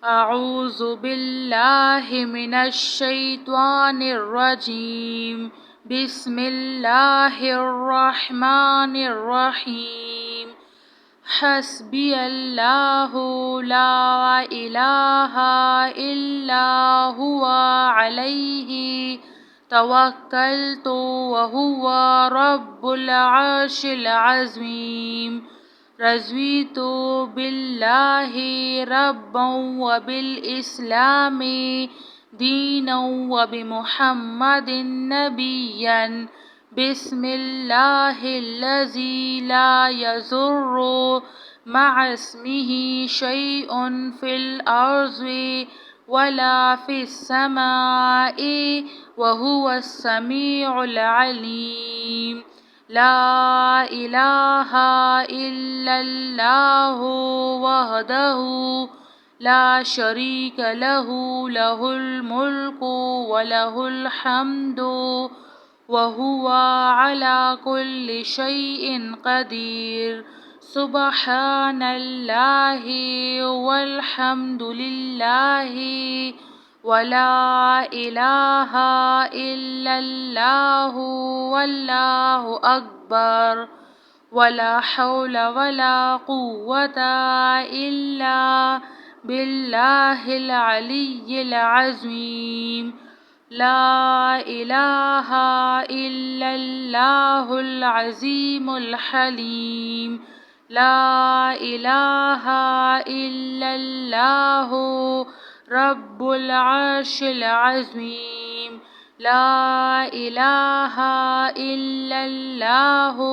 अऊज़ु बिल्लाहि मिनश शैत्वानिर रजीम। बिस्मिल्लाहिर रहमानिर रहीम। हस्बियल्लाहु ला इलाहा इल्ला हुवा अलैहि तवक्कलतु व हुवा रब्बुल अर्शिल अज़ीम। रज़ीतु बिल्लाहि रब्बन व बिल इस्लामी दीनन व बिमुहम्मदिन नबिय्यन। बिस्मिल्लाहिल्लज़ी ला यज़ुर्रु मअस्मिही शैउन फ़िल अर्ज़ि वला फ़िस्समाइ व हुवस समीउल अलीम। ला इलाहा इल्लल्लाहु वहदहु ला शरीक लहु लहुल मुल्कु व लहुल हम्दु व हुवा अला कुल्लि शैइन क़दीर। सुब्हानल्लाहि वल्हम्दुलिल्लाहि वला इलाहा इल्लल्लाहु वल्लाहु अकबर। वला हौला वला कुव्वता इल्ला बिल्लाहिल अलिय्यिल अज़ीम। ला इलाहा इल्लल्लाहुल अज़ीमुल हलीम। ला इलाहा इल्लल्लाहु रब्बुल अर्शिल अज़ीम। ला इलाहा इल्लल्लाहु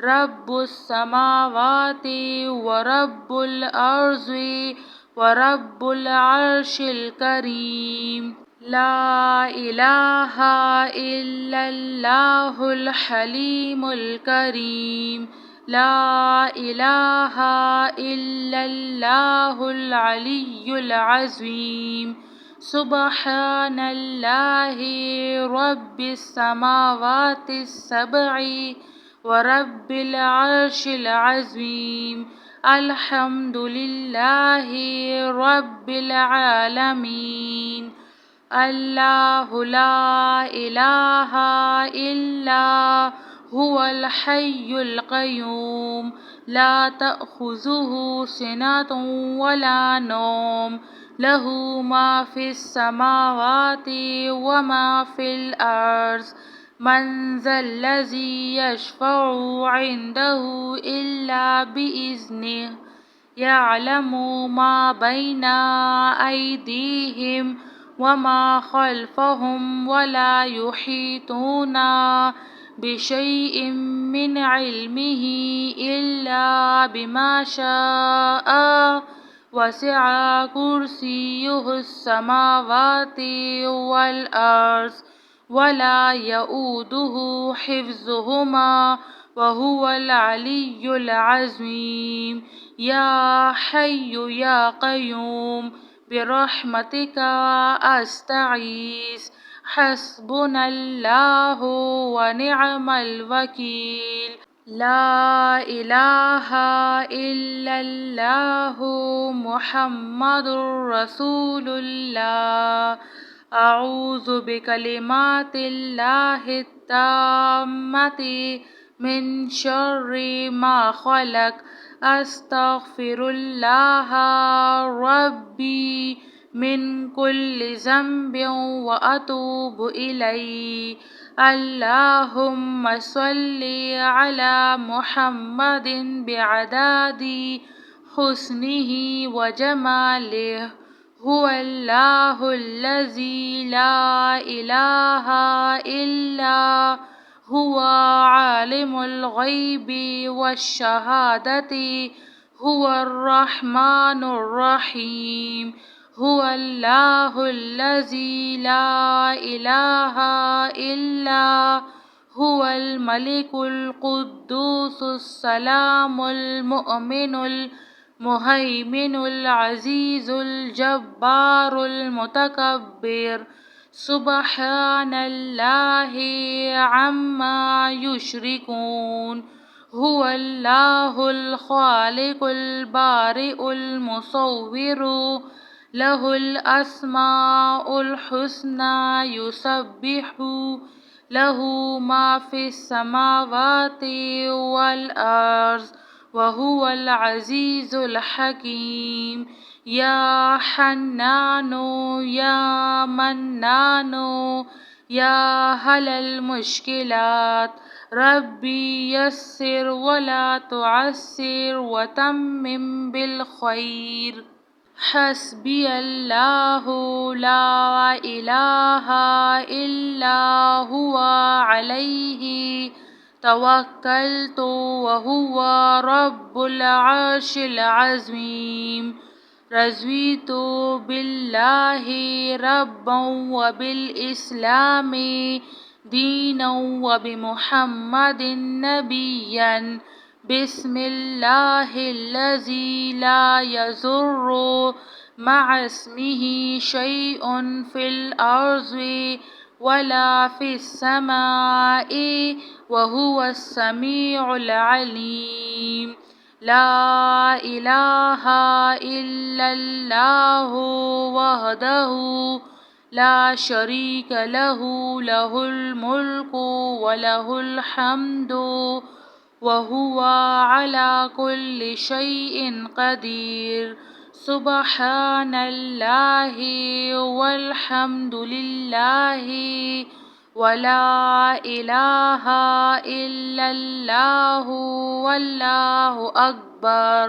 रब्बुस समावाति व रब्बुल अर्ज़ि व रब्बुल अर्शिल करीम। ला इलाहा इल्लल्लाहुल हलीमुल करीम। ला इलाहा इल्लल्लाहुल अलिय्युल अज़ीम। सुब्हानल्लाहि रब्बिस समावातिस सबइ व रब्बिल अर्शिल अज़ीम। अल्हम्दुलिल्लाहि रब्बिल आलमीन। अल्लाहु ला इलाहा इल्ला हुवल हय्युल क़य्यूम। ला तअख़ुज़ुहु सिनतुन वला नौम। लहु मा फ़िस समावाति व मा फ़िल अर्ज़। मन ज़ल्लज़ी यशफ़उ इंदहु इल्ला बिइज़्निहि। यअलमु मा बैना अयदीहिम व मा ख़ल्फ़हुम वला युहीतूना बिशैइन मिन इल्मिही इल्ला बिमा शाअ। वसिअ कुर्सियुहुस समावाति वल अर्ज़ वला यऊदुहु हिफ्ज़ुहुमा व हुवल अलिय्युल अज़ीम। या हय्यु या क़य्यूम बिरहमतिका अस्तगीस। हस्बुनल्लाहु व निअमल वकील। ला इलाहा इल्लल्लाहु मुहम्मदुर रसूलुल्लाह। अऊज़ु बिकलिमातिल्लाहि त्ताम्मति मिन शर्रि मा ख़लक़। अस्तग़फ़िरुल्लाह रब्बी मिन कुल्लि ज़ंबिन व अतूबु इलैहि। अल्लाहुम्मा सल्लि अला मुहम्मदिन बिअदादि हुस्निही व जमालिही। हुवल्लाहुल्लज़ी ला इलाहा इल्ला हुवा आलिमुल ग़ैबि वश्शहादति हुवर रहमानुर रहीम। हुवल्लाहुल्लज़ी ला इलाहा इल्ला हुवल मलिकुल कुद्दूसुस सलामुल मुअमिनुल मुहैमिनुल अज़ीज़ुल जब्बारुल मुतकब्बिर। सुब्हानल्लाहि अम्मा युश्रिकून। हुवल्लाहुल ख़ालिक़ुल बारिउल मुसव्विरु लहुल अस्माउल हुस्ना युसब्बिहु लहु मा फिस समावाति वल अर्ज़ व हुवल अज़ीज़ुल हकीम। या हन्नानो या मन्नानो या हलल मुश्किलात रब्बी यस्सिर वला तुअस्सिर व तम्मिम बिल खैर। हस्बी अल्लाहु ला इलाहा इल्ला हुवा अलैहि तवक्कलतु व हुवा रब्बुल अर्शिल अज़ीम। रज़ीतु बिल्लाहि रब्बन व बिल इस्लामी दीनन व बिमुहम्मदिन नबिय्यन। बिस्मिल्लाहिल्लज़ी ला यज़ुर्रु मअस्मिही शैउन फिल अर्ज़ि वला फिस समाई व हुवस समीउल अलीम। ला इलाहा इल्लल्लाहु वहदहु ला शरीक लहु लहुल मुल्कु व लहुल हम्दु व हुवा अला कुल्लि शैइन क़दीर। सुब्हानल्लाहि वल्हम्दुलिल्लाहि व ला इलाहा इल्लल्लाहु वल्लाहु अकबर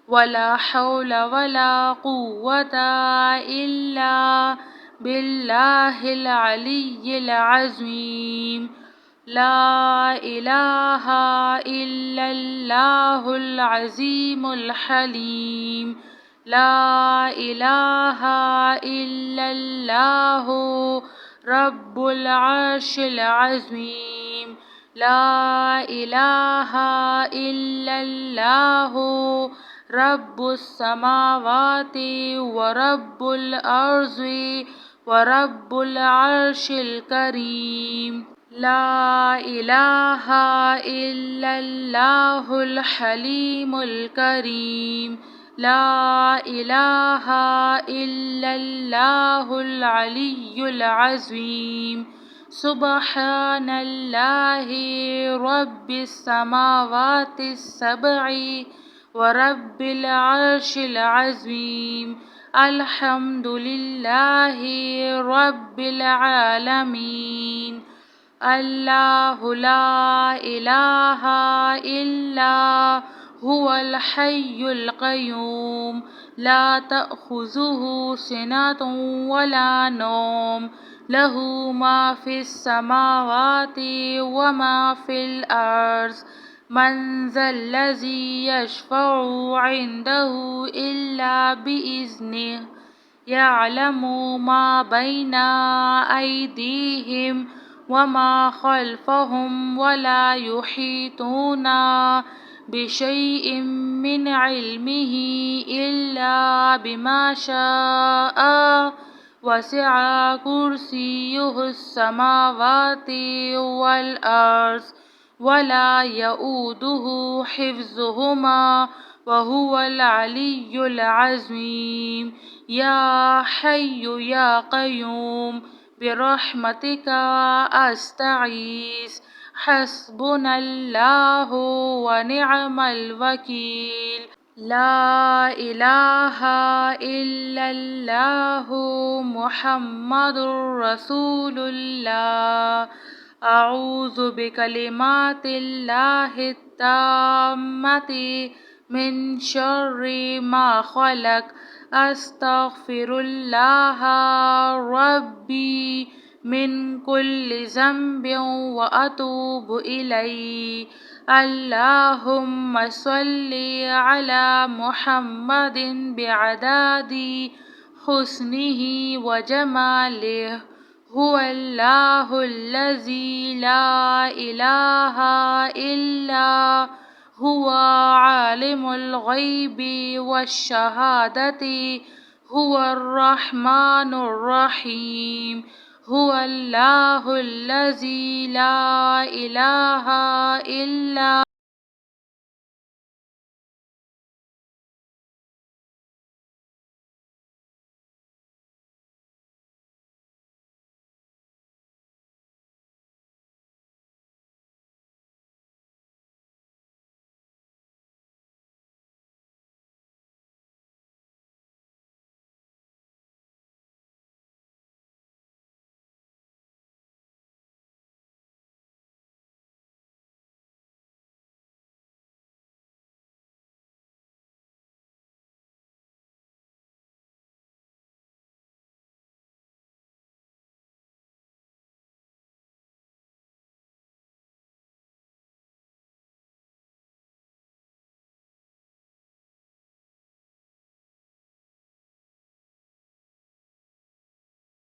व ला हौला व ला कुव्वता इल्ला बिल्लाहिल अलिय्यिल अज़ीम। ला इलाहा इल्लल्लाहुल अज़ीमुल हलीम। ला इलाहा इल्लल्लाहु रब्बुल अर्शिल अज़ीम। ला इलाहा इल्लल्लाहु रब्बुस समावाति व रब्बुल अर्ज़ि व रब्बुल अर्शिल करीम। ला इलाहा इल्लल्लाहुल हलीमुल करीम। ला इलाहा इल्लल्लाहुल अलिय्युल अज़ीम। सुब्हानल्लाहि रब्बिस समावातिस सबई व रब्बिल अर्शिल अज़ीम। अल्हम्दुलिल्लाहि रब्बिल आलमीन। अल्लाहु ला इलाहा इल्ला हुवल हय्युल क़य्यूम। ला तअख़ुज़ुहु सिनतुन व ला नौम। लहु मा फिस समावाति व मा फिल अर्ज़। मन ज़ल्लज़ी यशफ़अु इंदहु इल्ला बिइज़्निहि। यअलमु मा बैना अयदीहिम व मा ख़ल्फ़हुम व ला युहीतूना बिशैइन मिन इल्मिही इल्ला बिमा शाअ। वसिअ कुर्सियुहुस समावाति वल अर्ज़ व ला यऊदुहु हिफ्ज़ुहुमा व हुवल अलिय्युल अज़ीम। या हय्यु या क़य्यूम बिरहमतिका अस्तगीस। हस्बुनल्लाहु व निअमल वकील। ला इलाहा इल्लल्लाहु मुहम्मदुर रसूलुल्लाह। अऊज़ु बिकलिमातिल्लाहि ताम्मति मिन शर्रि मा खलक़। अस्तग़फिरुल्लाह रब्बी मिन कुल्लि ज़ंबिन व अतूबु इलैहि। अल्लाहुम्मा सल्लि अला मुहम्मदिन बिअदादि हुस्निही व जमालिही। हुवल्लाहुल्लज़ी ला इलाहा इल्ला हुवा आलिमुल ग़ैबि वश्शहादति हुवर रहमानुर रहीम। हुवल्लाहुल्लज़ी ला इलाहा इल्ला